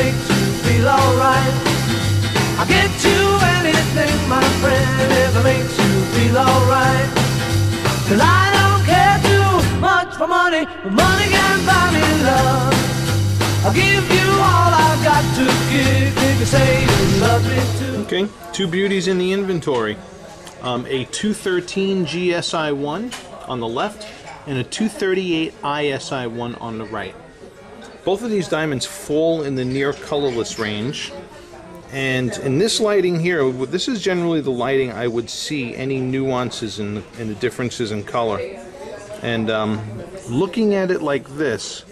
makes you feel alright. I'll get you anything, my friend, if it makes you feel alright. 'Cause I don't care too much for money, but money can buy me love. I'll give you all I've got to give if you say you love me too. Okay, two beauties in the inventory. A 213 GSI1 on the left and a 238 ISI1 on the right. Both of these diamonds fall in the near colorless range. And in this lighting here, this is generally the lighting I would see any nuances in the differences in color. And looking at it like this,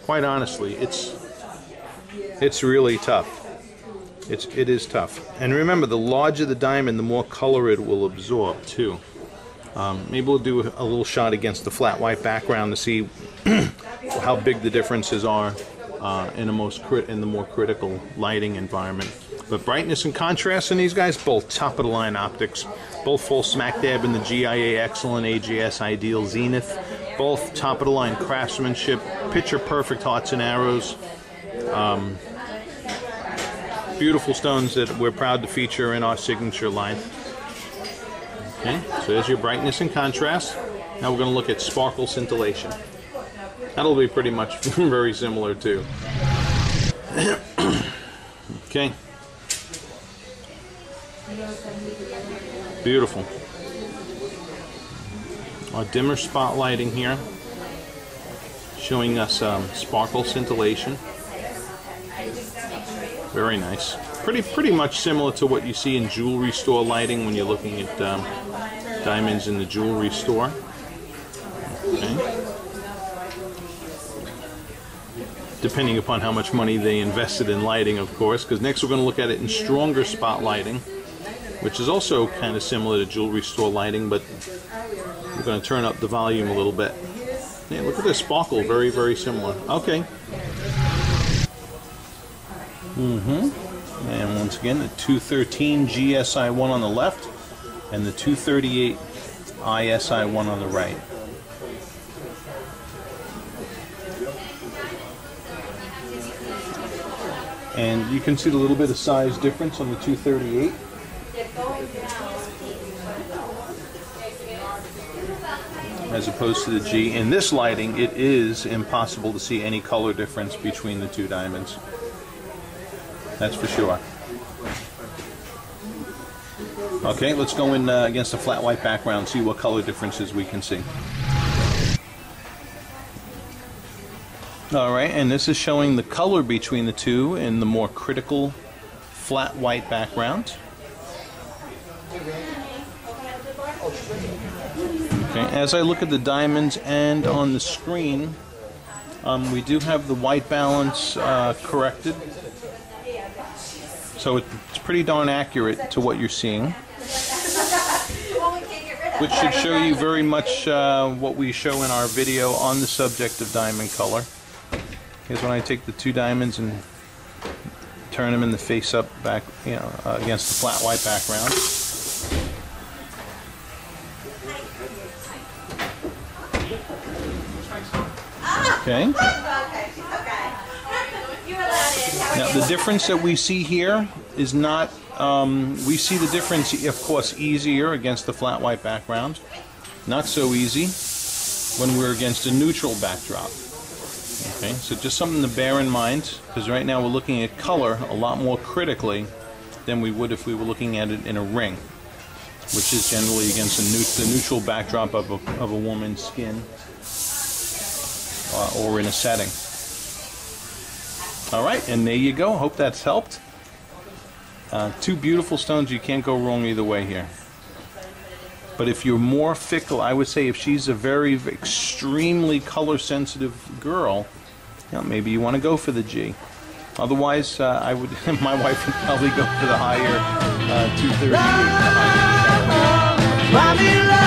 quite honestly, it's really tough. It is tough. And remember, the larger the diamond, the more color it will absorb too. Maybe we'll do a little shot against the flat white background to see how big the differences are in the more critical lighting environment. But brightness and contrast in these guys, both top of the line optics, both fall smack dab in the GIA Excellent, AGS Ideal, Zenith, both top of the line craftsmanship, picture perfect hearts and arrows. Beautiful stones that we're proud to feature in our signature line. Okay, so there's your brightness and contrast. Now we're going to look at sparkle scintillation. That'll be pretty much very similar too. Okay. Beautiful. Our dimmer spotlighting here, showing us sparkle scintillation. Very nice. Pretty much similar to what you see in jewelry store lighting when you're looking at diamonds in the jewelry store. Okay. Depending upon how much money they invested in lighting, of course, because next we're going to look at it in stronger spotlighting, which is also kind of similar to jewelry store lighting, but we're going to turn up the volume a little bit. Yeah, look at this sparkle, very, very similar. Okay. And once again, the 213 GSI1 on the left and the 238 ISI1 on the right. And you can see the little bit of size difference on the 238. As opposed to the G. In this lighting, it is impossible to see any color difference between the two diamonds. That's for sure. Okay, let's go in against a flat white background, see what color differences we can see. Alright, and this is showing the color between the two in the more critical flat white background. Okay, as I look at the diamonds and on the screen, we do have the white balance corrected. So it's pretty darn accurate to what you're seeing. Which should show you very much what we show in our video on the subject of diamond color. Here's when I take the two diamonds and turn them in the face up back, against the flat white background. Okay. Now the difference that we see here is not, we see the difference, of course, easier against the flat white background. Not so easy when we're against a neutral backdrop. Okay, so just something to bear in mind, because right now we're looking at color a lot more critically than we would if we were looking at it in a ring, which is generally against the neutral backdrop of a woman's skin or in a setting. Alright, and there you go. Hope that's helped. Two beautiful stones. You can't go wrong either way here. But if you're more fickle, I would say if she's a very extremely color sensitive girl, maybe you want to go for the G. Otherwise, I would. My wife would probably go for the higher 238.